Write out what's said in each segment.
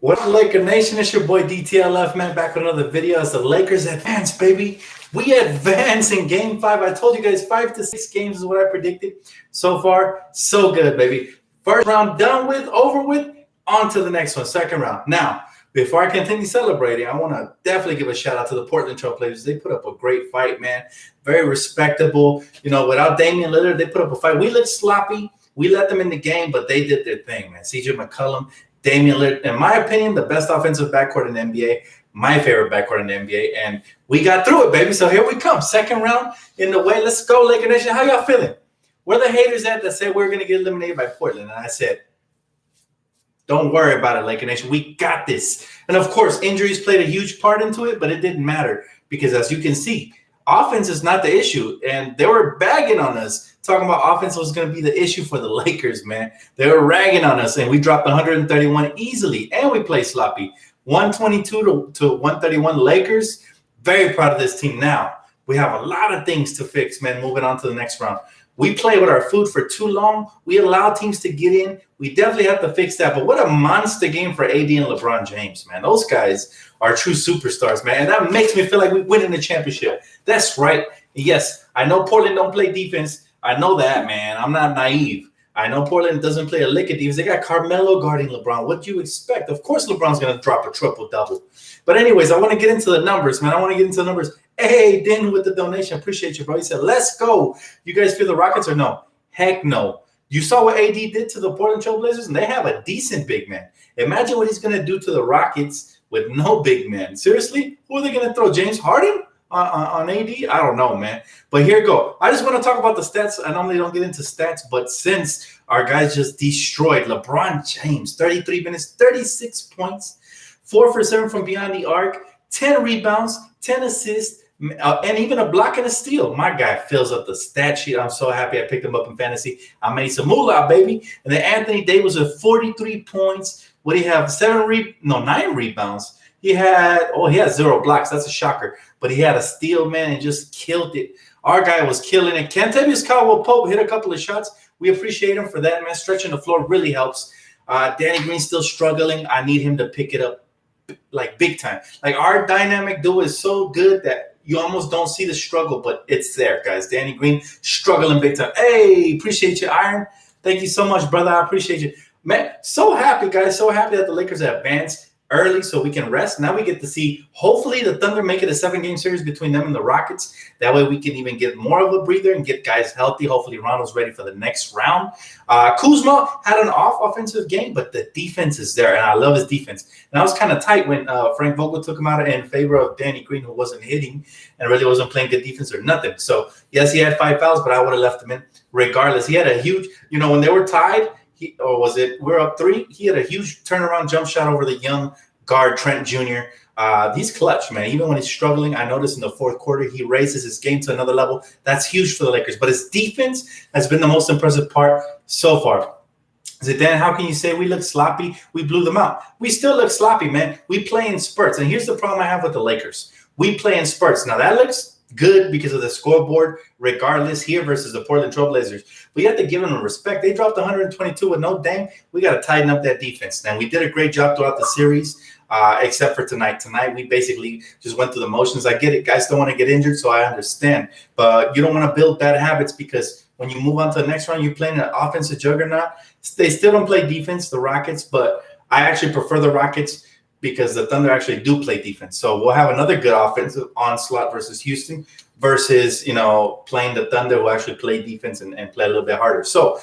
What up, Laker Nation? It's your boy Dtlf, man, back with another video. As the Lakers advance, baby. We advance in Game 5. I told you guys 5 to 6 games is what I predicted. So far, so good, baby. First round done with, over with, on to the next one, second round. Now, before I continue celebrating, I want to definitely give a shout out to the Portland Trail Blazers. They put up a great fight, man. Very respectable. You know, without Damian Lillard, they put up a fight. We looked sloppy. We let them in the game, but they did their thing, man. CJ McCollum, Damian Lillard, in my opinion, the best offensive backcourt in the NBA, my favorite backcourt in the NBA, and we got through it, baby. So here we come. Second round in the way. Let's go, Laker Nation. How y'all feeling? Where the haters at that said we're going to get eliminated by Portland? And I said, don't worry about it, Laker Nation. We got this. And, of course, injuries played a huge part into it, but it didn't matter because, as you can see, offense is not the issue. And they were bagging on us, talking about offense was going to be the issue for the Lakers, man. They were ragging on us, and we dropped 131 easily, and we played sloppy. 122 to 131 Lakers. Very proud of this team now. We have a lot of things to fix, man, moving on to the next round. We play with our food for too long. We allow teams to get in. We definitely have to fix that. But what a monster game for AD and LeBron James, man. Those guys are true superstars, man. And that makes me feel like we're winning the championship. That's right. Yes, I know Portland don't play defense. I know that, man. I'm not naive. I know Portland doesn't play a lick of defense. They got Carmelo guarding LeBron. What do you expect? Of course LeBron's going to drop a triple-double. But anyways, I want to get into the numbers, man. I want to get into the numbers. Hey, Dan with the donation. Appreciate you, bro. He said, let's go. You guys feel the Rockets or no? Heck no. You saw what AD did to the Portland Trail Blazers, and they have a decent big man. Imagine what he's going to do to the Rockets with no big man. Seriously? Who are they going to throw? James Harden on AD? I don't know, man. But here we go. I just want to talk about the stats. I normally don't get into stats, but since our guys just destroyed LeBron James, 33 minutes, 36 points, 4 for 7 from beyond the arc, 10 rebounds, 10 assists, and even a block and a steal. My guy fills up the stat sheet. I'm so happy I picked him up in fantasy. I made some moolah, baby. And then Anthony Davis with 43 points. What do you have? 9 rebounds. He had 0 blocks. That's a shocker. But he had a steal, man, and just killed it. Our guy was killing it. Kentavious Caldwell-Pope hit a couple of shots. We appreciate him for that, man. Stretching the floor really helps. Danny Green's still struggling. I need him to pick it up like big time. Like our dynamic duo is so good that you almost don't see the struggle, but it's there, guys. Danny Green struggling big time. Hey, appreciate you, Iron. Thank you so much, brother. I appreciate you. Man, so happy, guys. So happy that the Lakers advanced early so we can rest. Now we get to see, hopefully, the Thunder make it a 7-game series between them and the Rockets. That way we can even get more of a breather and get guys healthy. Hopefully Rondo's ready for the next round. Kuzma had an offensive game, but the defense is there, and I love his defense. And I was kind of tight when Frank Vogel took him out in favor of Danny Green, who wasn't hitting and really wasn't playing good defense or nothing. So, yes, he had 5 fouls, but I would have left him in regardless. He had a huge, when they were tied, we're up 3. He had a huge turnaround jump shot over the young guard, Trent Jr. He's clutch, man. Even when he's struggling, I noticed in the fourth quarter, he raises his game to another level. That's huge for the Lakers. But his defense has been the most impressive part so far. Zidane, how can you say we look sloppy? We blew them out. We still look sloppy, man. We play in spurts. And here's the problem I have with the Lakers. We play in spurts. Now, that looks good because of the scoreboard, regardless here versus the Portland Trail Blazers. But you have to give them respect. They dropped 122 with no Dame. We got to tighten up that defense. Now, we did a great job throughout the series, except for tonight. Tonight, we basically just went through the motions. I get it. Guys don't want to get injured, so I understand. But you don't want to build bad habits because when you move on to the next round, you're playing an offensive juggernaut. They still don't play defense, the Rockets, but I actually prefer the Rockets because the Thunder actually do play defense. So we'll have another good offensive onslaught versus Houston versus, playing the Thunder who actually play defense and play a little bit harder. So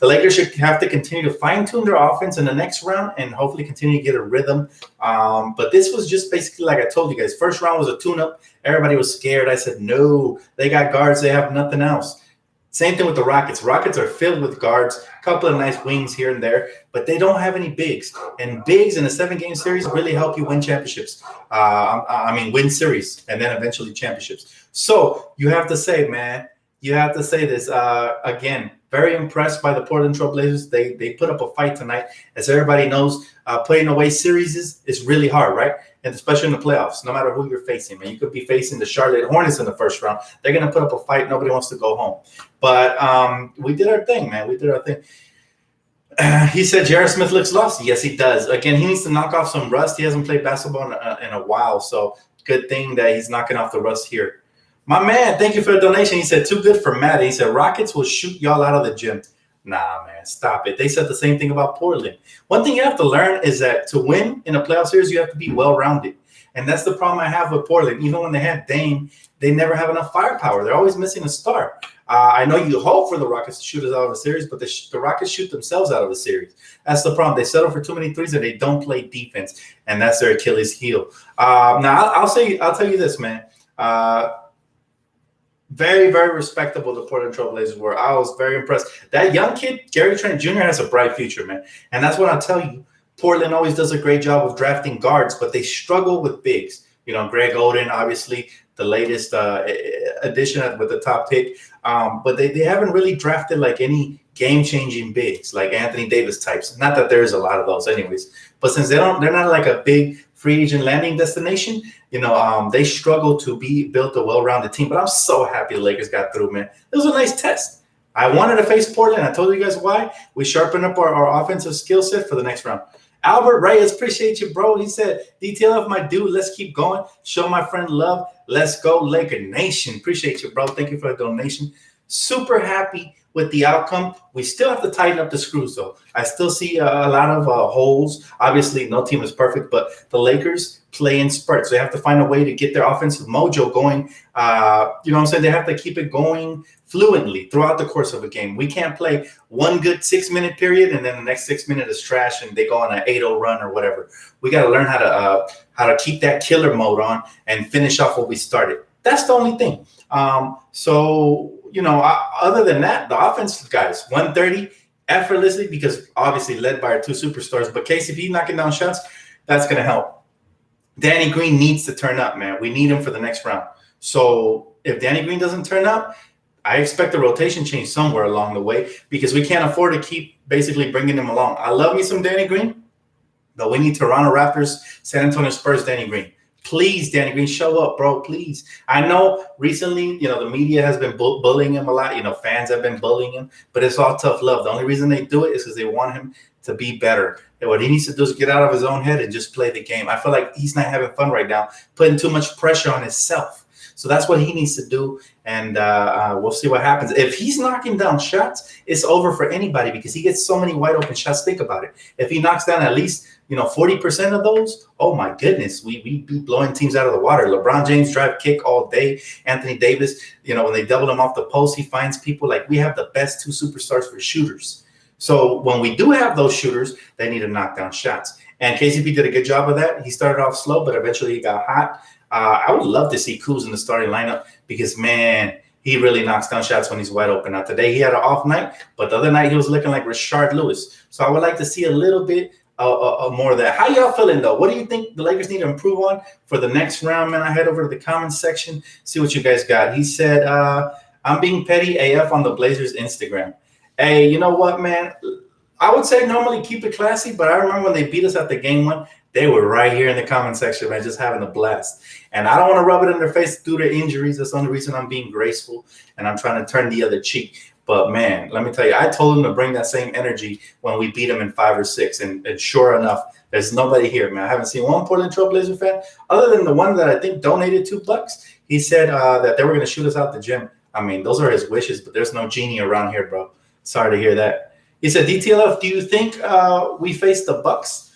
the Lakers should have to continue to fine-tune their offense in the next round and hopefully continue to get a rhythm. But this was just basically, like I told you guys, first round was a tune-up. Everybody was scared. I said, no, they got guards. They have nothing else. Same thing with the Rockets. Rockets are filled with guards, a couple of nice wings here and there, but they don't have any bigs. And bigs in a 7-game series really help you win championships. Win series and then eventually championships. So you have to say, man, this again. Very impressed by the Portland Trail Blazers. They put up a fight tonight. As everybody knows, playing away series is really hard, right? And especially in the playoffs, no matter who you're facing. Man, you could be facing the Charlotte Hornets in the first round. They're going to put up a fight. Nobody wants to go home. But we did our thing, man. We did our thing. He said J.R. Smith looks lost. Yes, he does. Again, he needs to knock off some rust. He hasn't played basketball in a while, so good thing that he's knocking off the rust here. My man, thank you for the donation. He said, too good for Matt. He said, Rockets will shoot y'all out of the gym. Nah, man, stop it. They said the same thing about Portland. One thing you have to learn is that to win in a playoff series, you have to be well-rounded. And that's the problem I have with Portland. Even when they have Dame, they never have enough firepower. They're always missing a star. I know you hope for the Rockets to shoot us out of a series, but the Rockets shoot themselves out of a series. That's the problem. They settle for too many threes and they don't play defense, and that's their Achilles heel. Now, I'll tell you this, man. Very, very respectable the Portland Trailblazers were. I was very impressed. That young kid, Gary Trent Jr., has a bright future, man. And that's what I'll tell you. Portland always does a great job of drafting guards, but they struggle with bigs. You know, Greg Oden, obviously, the latest addition with the top pick. But they haven't really drafted like any game-changing bigs, like Anthony Davis types. Not that there's a lot of those anyways. But since they're not like a big free agent landing destination, you know, they struggle to build a well-rounded team. But I'm so happy the Lakers got through, man. It was a nice test. I wanted to face Portland. I told you guys why. We sharpened up our offensive skill set for the next round. Albert Reyes, appreciate you, bro. He said, Dtlf, my dude, let's keep going. Show my friend love. Let's go, Laker Nation. Appreciate you, bro. Thank you for the donation. Super happy with the outcome. We still have to tighten up the screws, though. I still see a lot of holes. Obviously, no team is perfect, but the Lakers play in spurts. They have to find a way to get their offensive mojo going. You know what I'm saying? They have to keep it going fluently throughout the course of a game. We can't play one good 6-minute period and then the next 6 minutes is trash and they go on an 8-0 run or whatever. We got to learn how to keep that killer mode on and finish off what we started. That's the only thing. So, you know, other than that, the offensive guys, 130 effortlessly because obviously led by our two superstars. But KCP knocking down shots, that's going to help. Danny Green needs to turn up, man. We need him for the next round. So if Danny Green doesn't turn up, I expect a rotation change somewhere along the way because we can't afford to keep basically bringing him along. I love me some Danny Green, but we need Toronto Raptors, San Antonio Spurs, Danny Green. Please, Danny Green, show up, bro, please. I know recently, you know, the media has been bullying him a lot. You know, fans have been bullying him, but it's all tough love. The only reason they do it is because they want him to be better. And what he needs to do is get out of his own head and just play the game. I feel like he's not having fun right now, putting too much pressure on himself. So that's what he needs to do, and we'll see what happens. If he's knocking down shots, it's over for anybody because he gets so many wide open shots. Think about it. If he knocks down at least, you know, 40% of those, oh my goodness, we be blowing teams out of the water. LeBron James drive kick all day. Anthony Davis, you know, when they double him off the post, he finds people. Like, we have the best two superstars for shooters. So when we do have those shooters, they need to knock down shots. And KCP did a good job of that. He started off slow, but eventually he got hot. I would love to see Kuz in the starting lineup because, man, he really knocks down shots when he's wide open. Now, today he had an off night, but the other night he was looking like Rashard Lewis. So I would like to see a little bit more of that. How y'all feeling, though? What do you think the Lakers need to improve on for the next round, man? I head over to the comments section, see what you guys got. He said, I'm being petty AF on the Blazers Instagram. Hey, you know what, man? I would say normally keep it classy, but I remember when they beat us at the game one, they were right here in the comment section, man, just having a blast. And I don't want to rub it in their face due to injuries. That's the only reason I'm being graceful, and I'm trying to turn the other cheek. But, man, let me tell you, I told them to bring that same energy when we beat them in 5 or 6. And sure enough, there's nobody here, man. I haven't seen one Portland Trailblazer fan other than the one that I think donated $2. He said that they were going to shoot us out the gym. I mean, those are his wishes, but there's no genie around here, bro. Sorry to hear that. He said, DTLF, do you think we face the Bucks?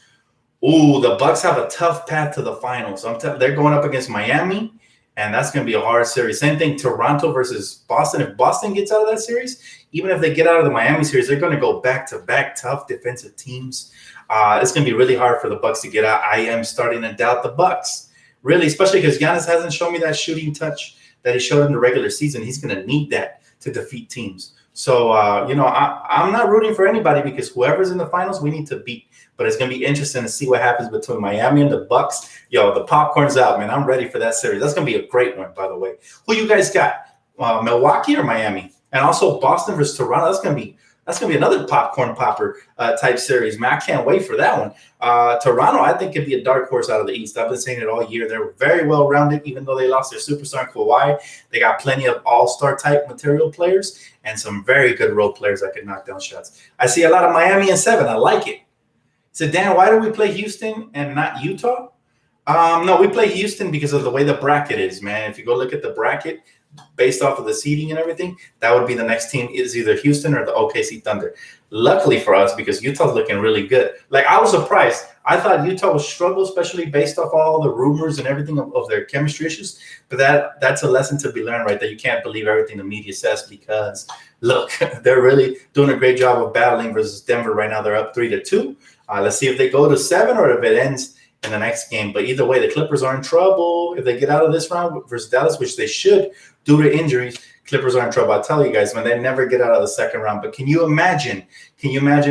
Ooh, the Bucks have a tough path to the finals. They're going up against Miami, and that's going to be a hard series. Same thing, Toronto versus Boston. If Boston gets out of that series, even if they get out of the Miami series, they're going to go back-to-back tough defensive teams. It's going to be really hard for the Bucks to get out. I am starting to doubt the Bucks, really, especially because Giannis hasn't shown me that shooting touch that he showed in the regular season. He's going to need that to defeat teams. So, you know, I'm not rooting for anybody because whoever's in the finals, we need to beat. But it's going to be interesting to see what happens between Miami and the Bucks. Yo, the popcorn's out, man. I'm ready for that series. That's going to be a great one, by the way. Who you guys got? Milwaukee or Miami? And also Boston versus Toronto. That's going to be another popcorn popper type series, man. I can't wait for that one. Toronto, I think, could be a dark horse out of the East. I've been saying it all year. They're very well-rounded, even though they lost their superstar in Kawhi. They got plenty of all-star type material players and some very good role players that can knock down shots. I see a lot of Miami in 7. I like it. So, Dan, why do we play Houston and not Utah? No, we play Houston because of the way the bracket is, man. If you go look at the bracket, based off of the seeding and everything, that would be the next team is either Houston or the OKC Thunder. Luckily for us, because Utah's looking really good. Like, I was surprised. I thought Utah would struggle, especially based off all the rumors and everything of their chemistry issues. But that's a lesson to be learned, right? That you can't believe everything the media says because, look, they're really doing a great job of battling versus Denver right now. They're up 3-2. Let's see if they go to 7 or if it ends in the next game. But either way, the Clippers are in trouble. If they get out of this round versus Dallas, which they should due to injuries, Clippers are in trouble. I'll tell you guys, man, they never get out of the second round. But can you imagine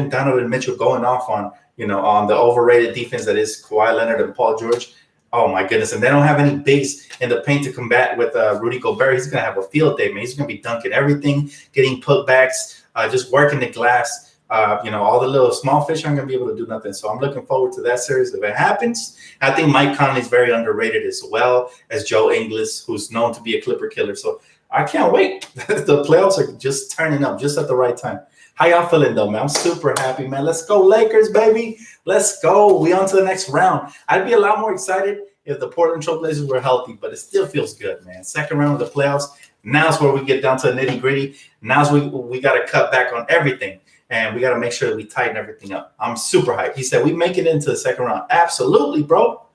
Donovan Mitchell going off on the overrated defense that is Kawhi Leonard and Paul George? Oh, my goodness. And they don't have any bigs in the paint to combat with Rudy Gobert. He's going to have a field day, man. He's going to be dunking everything, getting putbacks, just working the glass. All the little small fish aren't going to be able to do nothing. So I'm looking forward to that series if it happens. I think Mike Conley's very underrated as well as Joe Ingles, who's known to be a Clipper killer. So I can't wait. The playoffs are just turning up just at the right time. How y'all feeling, though, man? I'm super happy, man. Let's go, Lakers, baby. Let's go. We on to the next round. I'd be a lot more excited if the Portland Trailblazers were healthy, but it still feels good, man. Second round of the playoffs. Now's where we get down to the nitty-gritty. Now's we got to cut back on everything. And we got to make sure that we tighten everything up. I'm super hyped. He said, we make it into the second round. Absolutely, bro.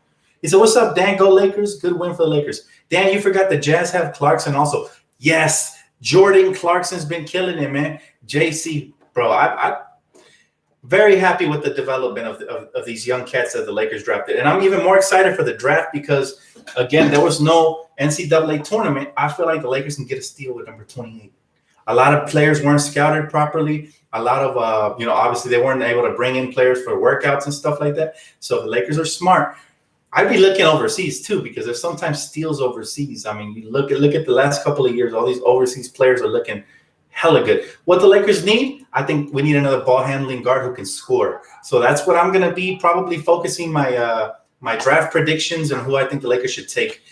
He said, what's up, Dan? Go Lakers. Good win for the Lakers. Dan, you forgot the Jazz have Clarkson also. Yes, Jordan Clarkson's been killing it, man. JC, bro, I'm very happy with the development of these young cats that the Lakers drafted. And I'm even more excited for the draft because, again, there was no NCAA tournament. I feel like the Lakers can get a steal with number 28. A lot of players weren't scouted properly. A lot of, obviously they weren't able to bring in players for workouts and stuff like that. So if the Lakers are smart, I'd be looking overseas too because there's sometimes steals overseas. I mean, you look at the last couple of years, all these overseas players are looking hella good. What the Lakers need, I think we need another ball handling guard who can score. So that's what I'm going to be probably focusing my my draft predictions and who I think the Lakers should take.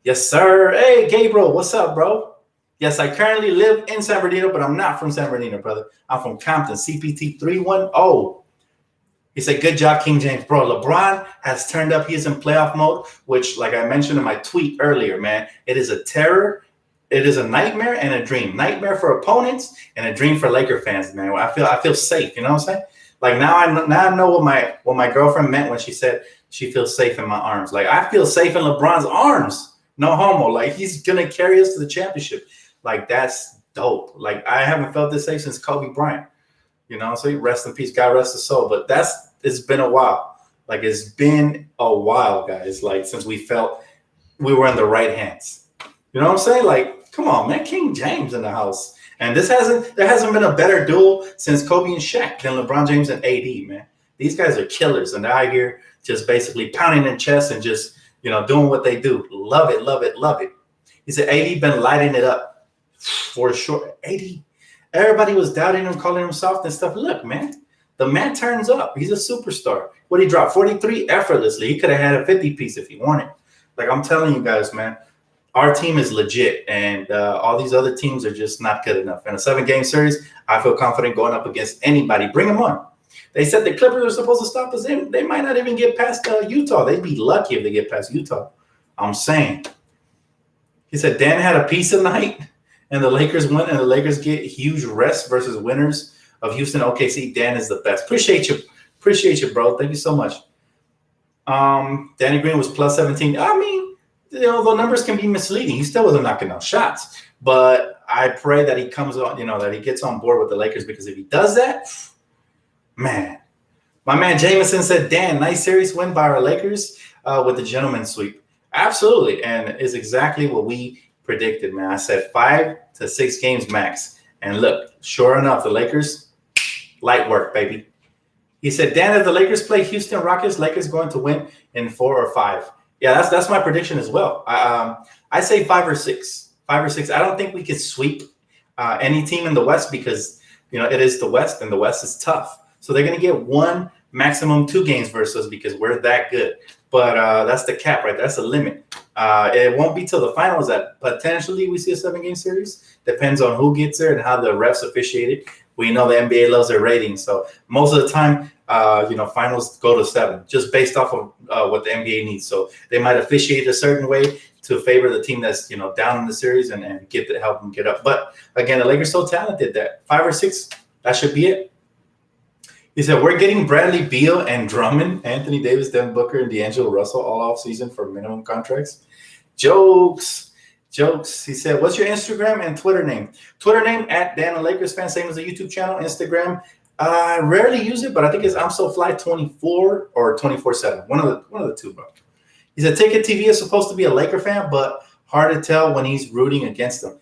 Yes, sir. Hey, Gabriel, what's up, bro? Yes, I currently live in San Bernardino, but I'm not from San Bernardino, brother. I'm from Compton, CPT 310. He said, good job, King James. Bro, LeBron has turned up. He is in playoff mode, which, like I mentioned in my tweet earlier, man, it is a terror. It is a nightmare and a dream. Nightmare for opponents and a dream for Laker fans, man. I feel safe, you know what I'm saying? Like now I know what my girlfriend meant when she said she feels safe in my arms. Like I feel safe in LeBron's arms. No homo. Like he's going to carry us to the championship. Like, that's dope. Like, I haven't felt this safe since Kobe Bryant, so rest in peace, God rest his soul. But it's been a while. Like, it's been a while, guys, like, since we felt we were in the right hands. You know what I'm saying? Like, come on, man, King James in the house. And there hasn't been a better duel since Kobe and Shaq than LeBron James and AD, man. These guys are killers, and they're out here just basically pounding in chest and just, doing what they do. Love it, love it, love it. He said, AD been lighting it up. For sure. AD, everybody was doubting him, calling him soft and stuff. Look, man, the man turns up. He's a superstar. What he dropped? 43 effortlessly. He could have had a 50-piece if he wanted. Like, I'm telling you guys, man, our team is legit, and all these other teams are just not good enough. In a 7-game series, I feel confident going up against anybody. Bring them on. They said the Clippers are supposed to stop us. They might not even get past Utah. They'd be lucky if they get past Utah. I'm saying. He said Dan had a piece of night. And the Lakers win, and the Lakers get huge rest versus winners of Houston. OKC, Dan is the best. Appreciate you, bro. Thank you so much. Danny Green was plus 17. I mean, the numbers can be misleading. He still wasn't knocking out shots. But I pray that he comes on, that he gets on board with the Lakers because if he does that, man. My man Jameson said, Dan, nice series win by our Lakers with the gentleman's sweep. Absolutely. And it's exactly what we predicted, man. I said 5 to 6 games max. And look, sure enough, the Lakers, light work, baby. He said, Dan, if the Lakers play Houston Rockets, Lakers going to win in 4 or 5. Yeah, that's my prediction as well. I say 5 or 6. 5 or 6. I don't think we could sweep any team in the West because it is the West and the West is tough. So they're going to get one, maximum 2 games versus us because we're that good. But that's the cap, right? That's the limit. It won't be till the finals that potentially we see a 7-game series. Depends on who gets there and how the refs officiate it. We know the NBA loves their ratings, so most of the time, finals go to 7, just based off of what the NBA needs. So they might officiate a certain way to favor the team that's down in the series and help them get up. But again, the Lakers so talented that 5 or 6, that should be it. He said, we're getting Bradley Beal and Drummond, Anthony Davis, Devin Booker, and D'Angelo Russell all off season for minimum contracts. Jokes. He said, what's your Instagram and Twitter name? Twitter name @Dan a Lakers fan, same as the YouTube channel. Instagram, I rarely use it, but I think it's I'm So Fly 24 or 24/7. One of the two, bro. He said, Ticket TV is supposed to be a Laker fan, but hard to tell when he's rooting against them.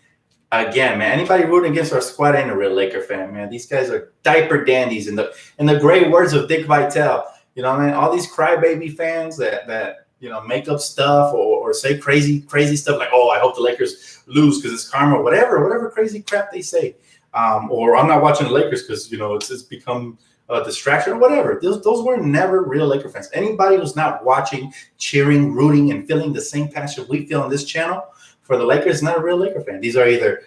Again, man, anybody rooting against our squad ain't a real Laker fan, man. These guys are diaper dandies. In the great words of Dick Vitale, all these crybaby fans that make up stuff or say crazy stuff like, oh, I hope the Lakers lose because it's karma, whatever crazy crap they say. Or I'm not watching the Lakers because, it's become a distraction or whatever. Those were never real Laker fans. Anybody who's not watching, cheering, rooting, and feeling the same passion we feel on this channel for the Lakers is not a real Laker fan. These are either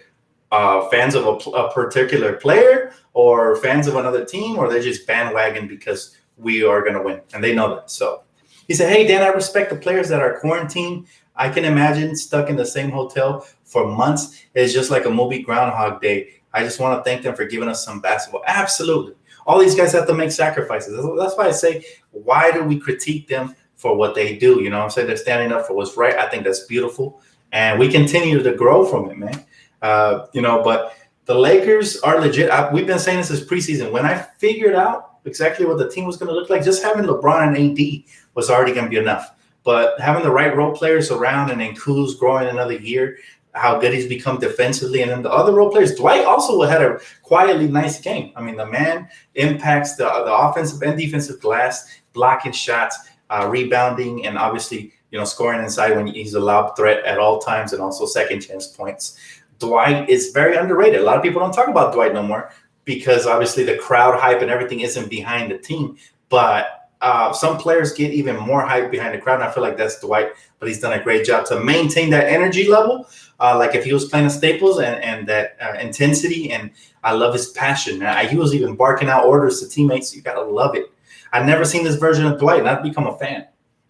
fans of a particular player or fans of another team, or they're just bandwagon because we are going to win. And they know that. So he said, hey, Dan, I respect the players that are quarantined. I can imagine stuck in the same hotel for months. It's just like a movie Groundhog Day. I just want to thank them for giving us some basketball. Absolutely. All these guys have to make sacrifices. That's why I say, why do we critique them for what they do? I'm saying they're standing up for what's right. I think that's beautiful. And we continue to grow from it, man. But the Lakers are legit. We've been saying this since preseason. When I figured out exactly what the team was going to look like, just having LeBron and AD was already going to be enough. But having the right role players around and then Kuz growing another year, how good he's become defensively. And then the other role players, Dwight also had a quietly nice game. I mean, the man impacts the offensive and defensive glass, blocking shots, rebounding, and obviously, scoring inside when he's a lob threat at all times and also second chance points. Dwight is very underrated. A lot of people don't talk about Dwight no more because obviously the crowd hype and everything isn't behind the team. But some players get even more hype behind the crowd, and I feel like that's Dwight. But he's done a great job to maintain that energy level. Like if he was playing the Staples and that intensity, and I love his passion. He was even barking out orders to teammates. You got to love it. I've never seen this version of Dwight, and I've become a fan.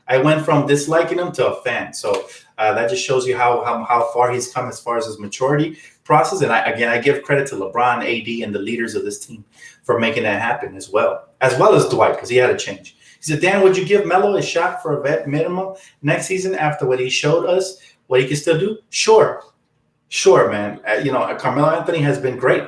I went from disliking him to a fan. So that just shows you how far he's come as far as his maturity process. And I give credit to LeBron, AD, and the leaders of this team for making that happen as well as Dwight, because he had a change. He said, Dan, would you give Melo a shot for a vet minimum next season after what he showed us, what he can still do? Sure, man. Carmelo Anthony has been great.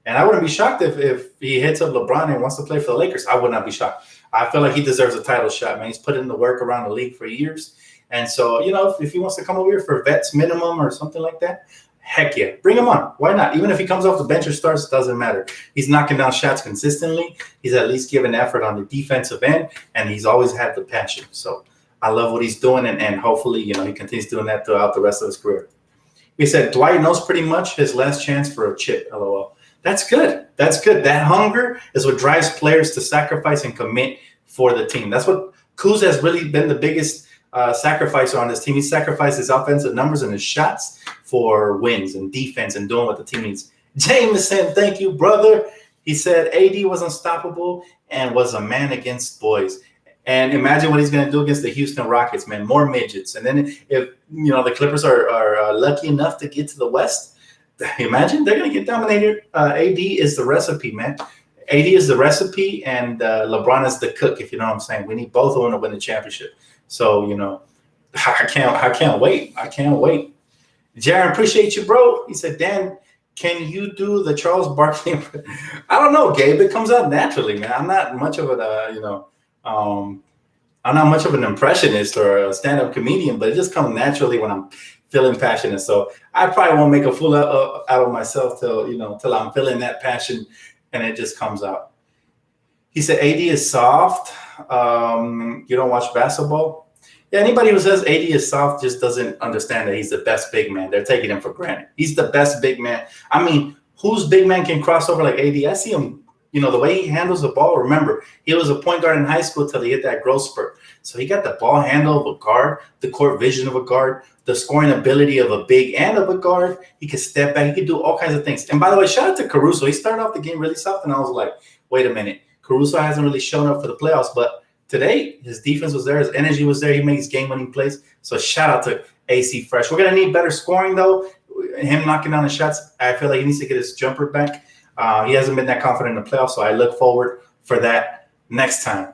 And I wouldn't be shocked if he hits up LeBron and wants to play for the Lakers. I would not be shocked. I feel like he deserves a title shot, man. He's put in the work around the league for years. And so, if he wants to come over here for vets minimum or something like that, heck yeah, bring him on. Why not? Even if he comes off the bench or starts, doesn't matter. He's knocking down shots consistently. He's at least giving effort on the defensive end, and he's always had the passion. So I love what he's doing, and hopefully, he continues doing that throughout the rest of his career. He said, Dwight knows pretty much his last chance for a chip, LOL. That's good. That hunger is what drives players to sacrifice and commit for the team. That's what Kuz has really been the biggest sacrificer on this team. He sacrificed his offensive numbers and his shots for wins and defense and doing what the team needs. Jameson, thank you, brother. He said AD was unstoppable and was a man against boys. And imagine what he's going to do against the Houston Rockets, man. More midgets. And then if the Clippers are lucky enough to get to the West, imagine they're going to get dominated. AD is the recipe, man. AD is the recipe, and LeBron is the cook, if you know what I'm saying. We need both of them to win the championship. So, I can't wait. Jaron, appreciate you, bro. He said, Dan, can you do the Charles Barkley? I don't know, Gabe. It comes out naturally, man. I'm not much of I'm not much of an impressionist or a stand-up comedian, but it just comes naturally when I'm feeling passionate. So I probably won't make a fool out of myself till I'm feeling that passion, and it just comes out. He said, AD is soft. You don't watch basketball? Yeah, anybody who says AD is soft just doesn't understand that he's the best big man. They're taking him for granted. He's the best big man. I mean, whose big man can cross over like AD? I see him, the way he handles the ball. Remember, he was a point guard in high school till he hit that growth spurt. So he got the ball handle of a guard, the court vision of a guard, the scoring ability of a big and of a guard. He could step back. He could do all kinds of things. And by the way, shout out to Caruso. He started off the game really soft, and I was like, wait a minute. Caruso hasn't really shown up for the playoffs, but today his defense was there. His energy was there. He makes game-winning plays. So shout out to AC Fresh. We're going to need better scoring, though. Him knocking down the shots, I feel like he needs to get his jumper back. He hasn't been that confident in the playoffs, so I look forward for that next time.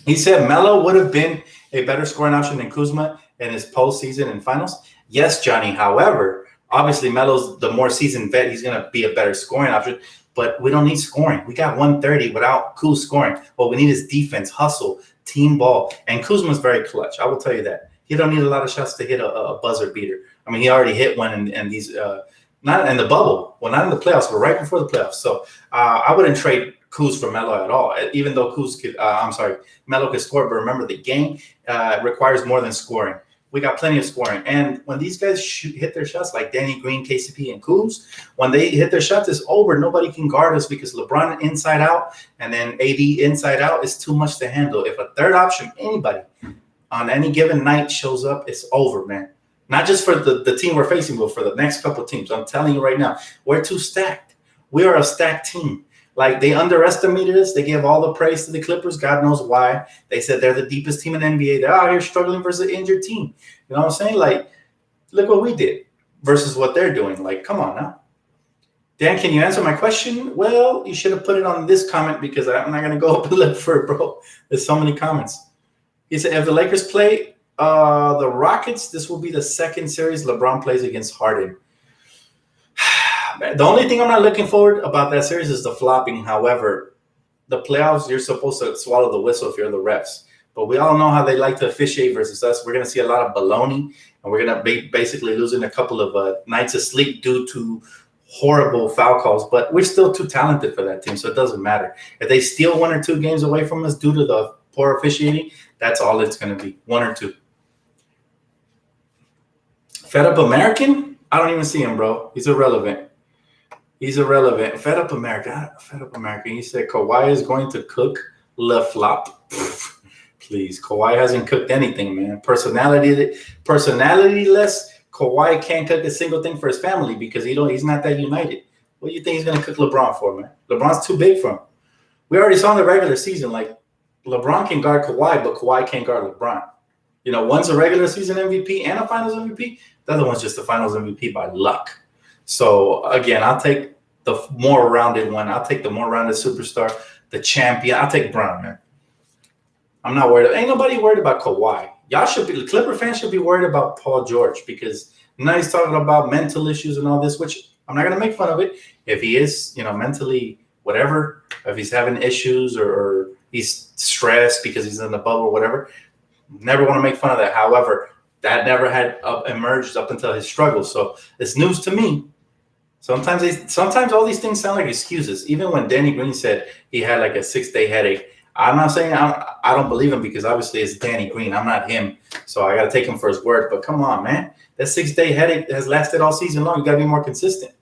He said Melo would have been a better scoring option than Kuzma in his postseason and finals. Yes, Johnny. However, obviously Melo's the more seasoned vet. He's going to be a better scoring option, but we don't need scoring. We got 130 without Kuz scoring. What we need is defense, hustle, team ball, and Kuzma's very clutch. I will tell you that. He don't need a lot of shots to hit a buzzer beater. I mean, he already hit one in these not in the bubble. Well, not in the playoffs, but right before the playoffs. So I wouldn't trade Kuz for Melo at all. Even though Melo could score. But remember, the game requires more than scoring. We got plenty of scoring. And when these guys hit their shots, like Danny Green, KCP, and Kuz, when they hit their shots, it's over. Nobody can guard us because LeBron inside out and then AD inside out is too much to handle. If a third option, anybody, on any given night shows up, it's over, man. Not just for the team we're facing, but for the next couple of teams. I'm telling you right now, we're too stacked. We are a stacked team. Like, they underestimated us. They gave all the praise to the Clippers. God knows why. They said they're the deepest team in the NBA. They're out here struggling versus an injured team. You know what I'm saying? Like, look what we did versus what they're doing. Like, come on now. Dan, can you answer my question? Well, you should have put it on this comment because I'm not going to go up and look for it, bro. There's so many comments. He said, if the Lakers play the Rockets, this will be the second series LeBron plays against Harden. The only thing I'm not looking forward about that series is the flopping. However, the playoffs, you're supposed to swallow the whistle if you're the refs. But we all know how they like to officiate versus us. We're going to see a lot of baloney, and we're going to be basically losing a couple of nights of sleep due to horrible foul calls. But we're still too talented for that team, so it doesn't matter. If they steal 1 or 2 games away from us due to the poor officiating, that's all it's going to be, 1 or 2. Fed Up American? I don't even see him, bro. He's irrelevant. Fed Up American. He said Kawhi is going to cook Le Flop. Please, Kawhi hasn't cooked anything, man. Personality-less. Kawhi can't cook a single thing for his family because he's not that united. What do you think he's going to cook LeBron for, man? LeBron's too big for him. We already saw in the regular season, like, LeBron can guard Kawhi, but Kawhi can't guard LeBron. One's a regular season MVP and a finals MVP. The other one's just a finals MVP by luck. So, again, I'll take the more rounded one. I'll take the more rounded superstar, the champion. I'll take Brown, man. I'm not worried. Ain't nobody worried about Kawhi. The Clipper fans should be worried about Paul George because now he's talking about mental issues and all this, which I'm not going to make fun of it. If he is, mentally whatever, if he's having issues or he's stressed because he's in the bubble or whatever, never want to make fun of that. However, that never had emerged up until his struggle. So it's news to me. Sometimes all these things sound like excuses. Even when Danny Green said he had like a 6-day headache, I'm not saying I don't believe him because obviously it's Danny Green. I'm not him. So I got to take him for his word. But come on, man. That 6-day headache has lasted all season long. You got to be more consistent.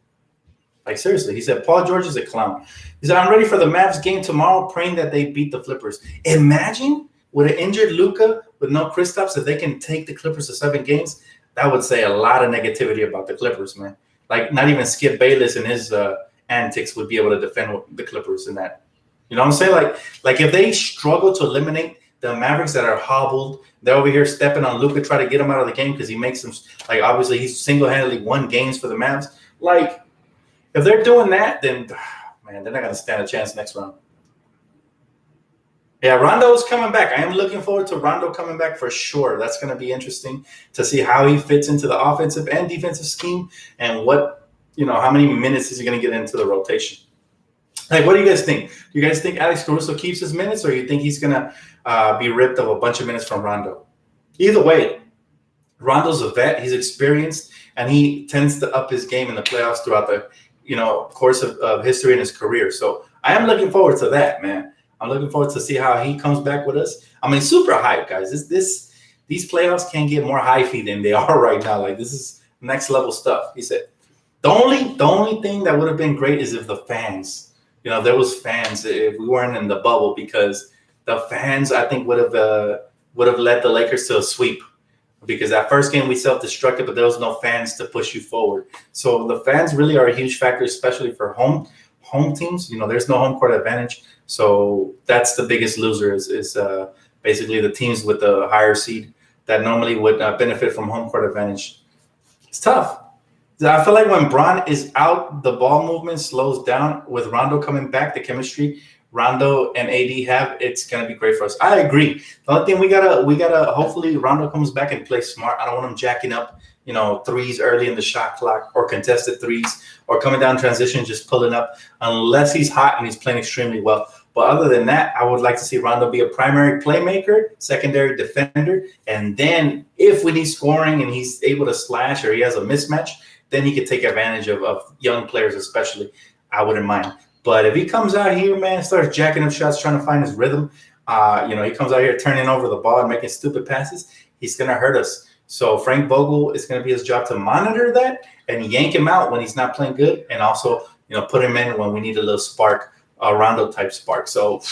Like, seriously. He said, Paul George is a clown. He said, I'm ready for the Mavs game tomorrow, praying that they beat the Clippers. Imagine with an injured Luka, with no Kristaps, if they can take the Clippers to 7 games, that would say a lot of negativity about the Clippers, man. Like, not even Skip Bayless and his antics would be able to defend the Clippers in that. You know what I'm saying? Like if they struggle to eliminate the Mavericks that are hobbled, they're over here stepping on Luka, try to get him out of the game because he makes them, like, obviously he's single-handedly won games for the Mavs. Like, if they're doing that, then, man, they're not going to stand a chance next round. Yeah, Rondo's coming back. I am looking forward to Rondo coming back for sure. That's going to be interesting to see how he fits into the offensive and defensive scheme and what, how many minutes is he going to get into the rotation. Like, what do you guys think? Do you guys think Alex Caruso keeps his minutes, or you think he's going to be ripped of a bunch of minutes from Rondo? Either way, Rondo's a vet. He's experienced, and he tends to up his game in the playoffs throughout the, course of history in his career. So I am looking forward to that, man. I'm looking forward to see how he comes back with us. I mean, super hype, guys. These playoffs can't get more hypey than they are right now. Like, this is next level stuff. He said, the only thing that would have been great is if the fans, there was fans, if we weren't in the bubble, because the fans, I think, would have led the Lakers to a sweep. Because that first game we self-destructed, but there was no fans to push you forward. So the fans really are a huge factor, especially for home teams. There's no home court advantage. So that's the biggest loser is basically the teams with the higher seed that normally would benefit from home court advantage. It's tough. I feel like when Bron is out, the ball movement slows down. With Rondo coming back, the chemistry Rondo and AD have, it's gonna be great for us. I agree. The only thing we gotta hopefully Rondo comes back and plays smart. I don't want him jacking up, threes early in the shot clock or contested threes or coming down transition, just pulling up, unless he's hot and he's playing extremely well. But other than that, I would like to see Rondo be a primary playmaker, secondary defender, and then if we need scoring and he's able to slash or he has a mismatch, then he could take advantage of young players, especially. I wouldn't mind. But if he comes out here, man, starts jacking up shots, trying to find his rhythm, he comes out here turning over the ball and making stupid passes, he's going to hurt us. So Frank Vogel, is going to be his job to monitor that and yank him out when he's not playing good, and also, put him in when we need a little spark, a Rondo-type spark. So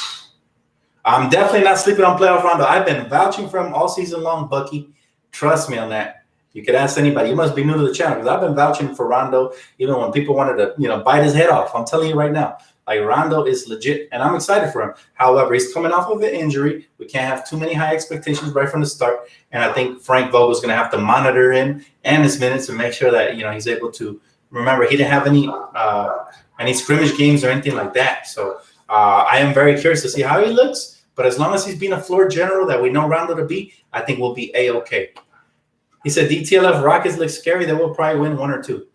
I'm definitely not sleeping on playoff Rondo. I've been vouching for him all season long, Bucky. Trust me on that. You could ask anybody. You must be new to the channel, because I've been vouching for Rondo even when people wanted to, bite his head off. I'm telling you right now, like, Rondo is legit, and I'm excited for him. However, he's coming off of an injury. We can't have too many high expectations right from the start, and I think Frank Vogel is going to have to monitor him and his minutes and make sure that he's able to. Remember, he didn't have any scrimmage games or anything like that. So I am very curious to see how he looks. But as long as he's being a floor general that we know Rondo to be, I think we'll be A-okay. He said, DTLF Rockets look scary. They will probably win 1 or 2.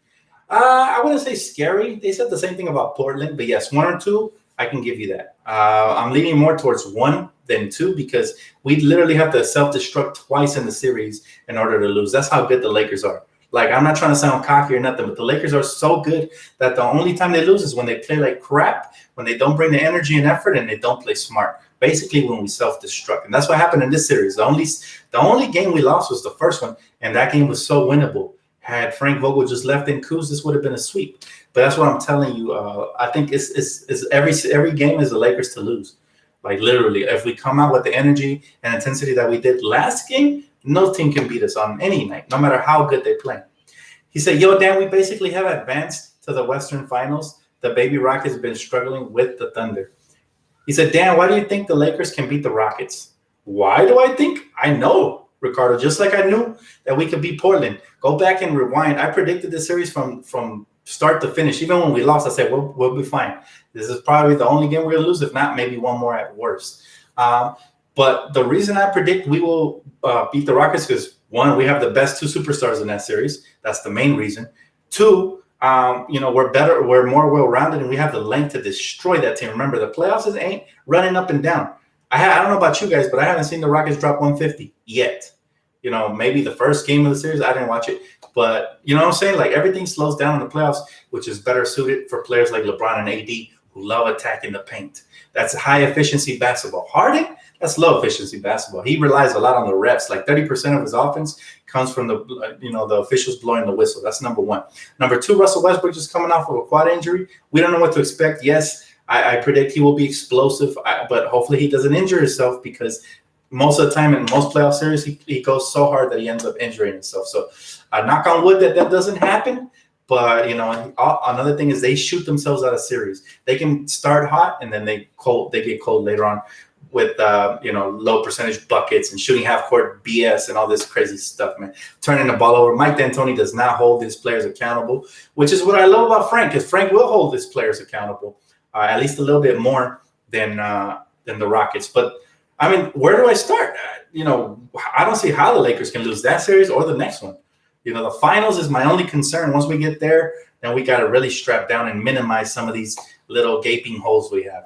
I wouldn't say scary. They said the same thing about Portland. But yes, 1 or 2, I can give you that. I'm leaning more towards 1 than 2, because we literally have to self-destruct twice in the series in order to lose. That's how good the Lakers are. Like, I'm not trying to sound cocky or nothing, but the Lakers are so good that the only time they lose is when they play like crap, when they don't bring the energy and effort, and they don't play smart. Basically, when we self-destruct. And that's what happened in this series. The only game we lost was the first one, and that game was so winnable. Had Frank Vogel just left in Kuz, this would have been a sweep. But that's what I'm telling you. I think it's every game is the Lakers to lose. Like, literally, if we come out with the energy and intensity that we did last game, no team can beat us on any night, no matter how good they play. He said, yo, Dan, we basically have advanced to the Western Finals. The baby Rockets have been struggling with the Thunder. He said, Dan, why do you think the Lakers can beat the Rockets? Why do I think? I know, Ricardo, just like I knew that we could beat Portland. Go back and rewind. I predicted this series from start to finish. Even when we lost, I said, we'll be fine. This is probably the only game we're going to lose, if not maybe one more at worst. But the reason I predict we will beat the Rockets is, 1, we have the best 2 superstars in that series. That's the main reason. 2, we're better, we're more well-rounded, and we have the length to destroy that team. Remember, the playoffs ain't running up and down. I don't know about you guys, but I haven't seen the Rockets drop 150 yet. Maybe the first game of the series, I didn't watch it. But you know what I'm saying? Like, everything slows down in the playoffs, which is better suited for players like LeBron and AD, who love attacking the paint. That's high-efficiency basketball. Harden, that's low-efficiency basketball. He relies a lot on the reps. Like, 30% of his offense comes from the officials blowing the whistle. That's number 1. Number 2, Russell Westbrook just coming off of a quad injury. We don't know what to expect. Yes, I predict he will be explosive, but hopefully he doesn't injure himself, because most of the time in most playoff series, he goes so hard that he ends up injuring himself. So knock on wood that doesn't happen. But, another thing is they shoot themselves out of series. They can start hot, and then they get cold later on with, low percentage buckets and shooting half-court BS and all this crazy stuff, man. Turning the ball over. Mike D'Antoni does not hold his players accountable, which is what I love about Frank, because Frank will hold his players accountable, at least a little bit more than the Rockets. But, I mean, where do I start? I don't see how the Lakers can lose that series or the next one. The finals is my only concern. Once we get there, then we got to really strap down and minimize some of these little gaping holes we have.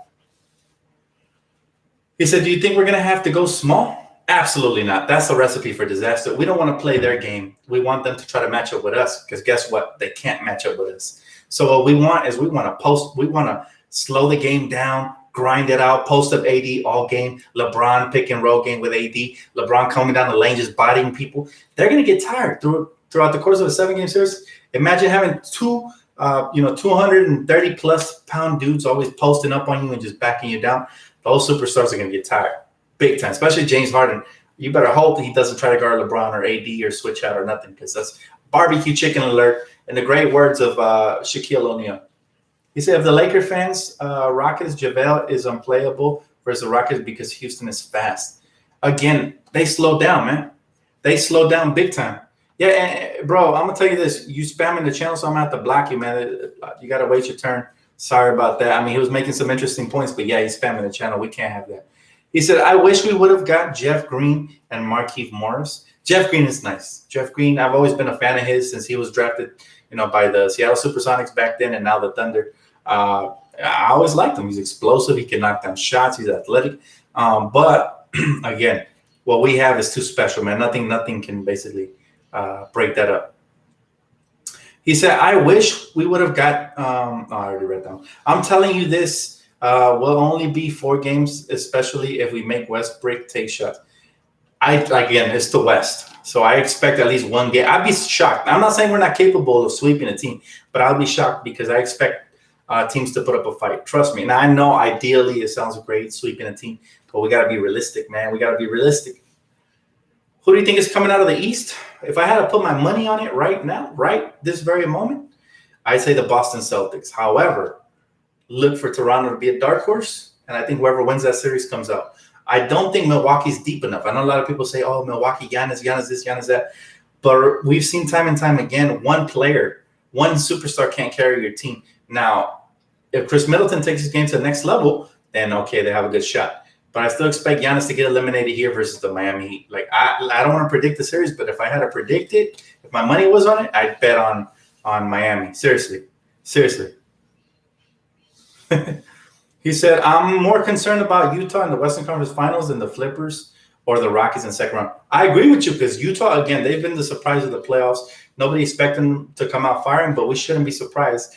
He said, do you think we're going to have to go small? Absolutely not. That's a recipe for disaster. We don't want to play their game. We want them to try to match up with us, because guess what? They can't match up with us. So what we want is we want to slow the game down, grind it out, post up AD all game, LeBron pick and roll game with AD, LeBron coming down the lane just bodying people. They're going to get tired through throughout the course of a 7-game series. Imagine having two 230 plus pound dudes always posting up on you and just backing you down. Those superstars are going to get tired big time, especially James Harden. You better hope that he doesn't try to guard LeBron or AD or switch out or nothing, because that's barbecue chicken alert. In the great words of Shaquille O'Neal. He said, if the Laker fans, Rockets, JaVale is unplayable versus the Rockets because Houston is fast. Again, they slowed down, man. They slowed down big time. Yeah, and bro, I'm going to tell you this. You spamming the channel, so I'm going to have to block you, man. You got to wait your turn. Sorry about that. I mean, he was making some interesting points, but yeah, he's spamming the channel. We can't have that. He said, I wish we would have got Jeff Green and Markieff Morris. Jeff Green is nice. Jeff Green, I've always been a fan of his since he was drafted, by the Seattle Supersonics back then and now the Thunder. I always liked him. He's explosive. He can knock down shots. He's athletic. But, again, what we have is too special, man. Nothing can basically break that up. He said, I wish we would have got I already read that one. I'm telling you this will only be 4 games, especially if we make Westbrook take shots. Again, it's the West. So I expect at least 1 game. I'd be shocked. I'm not saying we're not capable of sweeping a team, but I'll be shocked because I expect teams to put up a fight. Trust me. Now, I know ideally it sounds great sweeping a team, but we got to be realistic, man. We got to be realistic. Who do you think is coming out of the East? If I had to put my money on it right now, right this very moment, I'd say the Boston Celtics. However, look for Toronto to be a dark horse, and I think whoever wins that series comes out. I don't think Milwaukee's deep enough. I know a lot of people say, oh, Milwaukee, Giannis this, Giannis that. But we've seen time and time again, one player, one superstar can't carry your team. Now, if Chris Middleton takes his game to the next level, then, okay, they have a good shot. But I still expect Giannis to get eliminated here versus the Miami Heat. Like, I don't want to predict the series, but if I had to predict it, if my money was on it, I'd bet on Miami. Seriously. He said, I'm more concerned about Utah in the Western Conference Finals than the Clippers or the Rockets in second round. I agree with you because Utah, again, they've been the surprise of the playoffs. Nobody expected them to come out firing, but we shouldn't be surprised.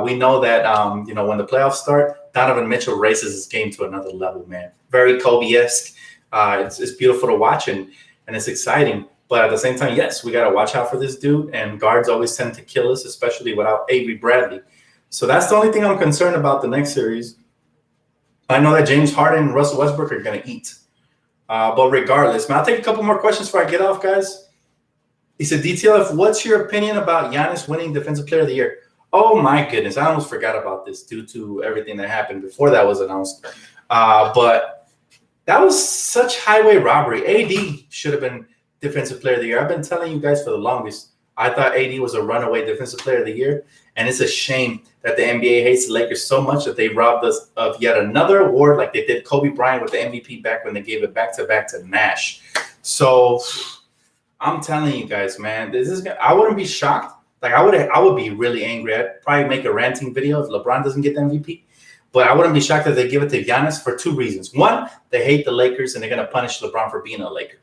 We know that, when the playoffs start, Donovan Mitchell raises his game to another level, man. Very Kobe-esque. It's beautiful to watch, and it's exciting. But at the same time, yes, we got to watch out for this dude, and guards always tend to kill us, especially without Avery Bradley. So that's the only thing I'm concerned about the next series. I know that James Harden and Russell Westbrook are going to eat. But regardless, man, I'll take a couple more questions before I get off, guys. He said, Dtlf, what's your opinion about Giannis winning Defensive Player of the Year? Oh, my goodness. I almost forgot about this due to everything that happened before that was announced. But that was such highway robbery. AD should have been Defensive Player of the Year. I've been telling you guys for the longest. I thought AD was a runaway Defensive Player of the Year. And it's a shame that the NBA hates the Lakers so much that they robbed us of yet another award like they did Kobe Bryant with the MVP back when they gave it back-to-back to Nash. So I'm telling you guys, man, I wouldn't be shocked. Like I would be really angry. I'd probably make a ranting video if LeBron doesn't get the MVP. But I wouldn't be shocked if they give it to Giannis for 2 reasons. One, they hate the Lakers and they're going to punish LeBron for being a Laker.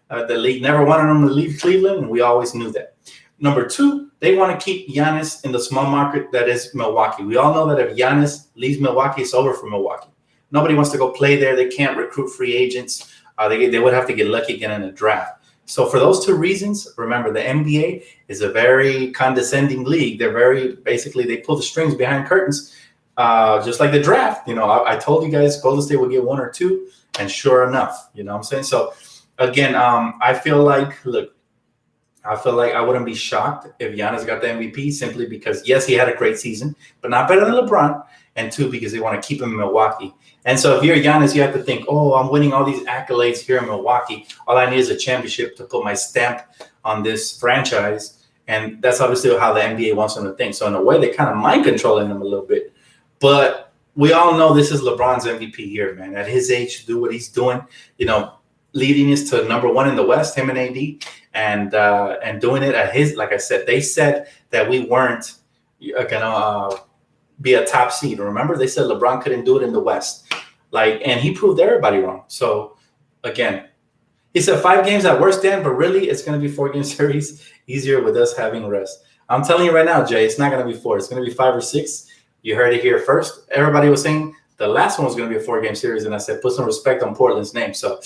The league never wanted him to leave Cleveland, and we always knew that. Number 2, they want to keep Giannis in the small market that is Milwaukee. We all know that if Giannis leaves Milwaukee, it's over for Milwaukee. Nobody wants to go play there. They can't recruit free agents. They would have to get lucky again in a draft. So for those 2 reasons, remember the NBA is a very condescending league. They pull the strings behind curtains, just like the draft. I told you guys Golden State would get 1 or 2, and sure enough, you know what I'm saying? So again, I feel like I wouldn't be shocked if Giannis got the MVP simply because, yes, he had a great season, but not better than LeBron. And 2, because they want to keep him in Milwaukee. And so if you're Giannis, you have to think, oh, I'm winning all these accolades here in Milwaukee. All I need is a championship to put my stamp on this franchise. And that's obviously how the NBA wants them to think. So in a way, they're kind of mind controlling them a little bit. But we all know this is LeBron's MVP year, man. At his age, to do what he's doing, leading us to number 1 in the West, him and AD, and doing it at his, like I said, they said that we weren't gonna be a top seed. Remember, they said LeBron couldn't do it in the West, and he proved everybody wrong. So again, he said 5 games at worst, Dan, but really it's gonna be 4-game series, easier with us having rest. I'm telling you right now, Jay, it's not gonna be 4. It's gonna be 5 or 6. You heard it here first. Everybody was saying the last one was going to be a 4-game series, and I said, put some respect on Portland's name. So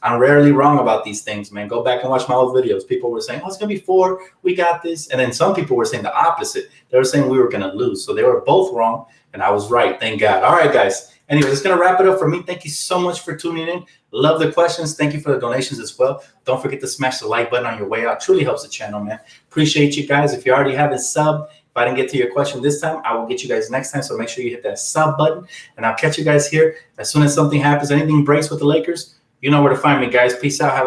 I'm rarely wrong about these things, man. Go back and watch my old videos. People were saying, oh, it's going to be 4. We got this. And then some people were saying the opposite. They were saying we were going to lose. So they were both wrong, and I was right. Thank God. All right, guys. Anyway, that's going to wrap it up for me. Thank you so much for tuning in. Love the questions. Thank you for the donations as well. Don't forget to smash the like button on your way out. Truly helps the channel, man. Appreciate you guys. If you already haven't subbed, if I didn't get to your question this time, I will get you guys next time. So make sure you hit that sub button, and I'll catch you guys here as soon as something happens. Anything breaks with the Lakers, you know where to find me, guys. Peace out. Have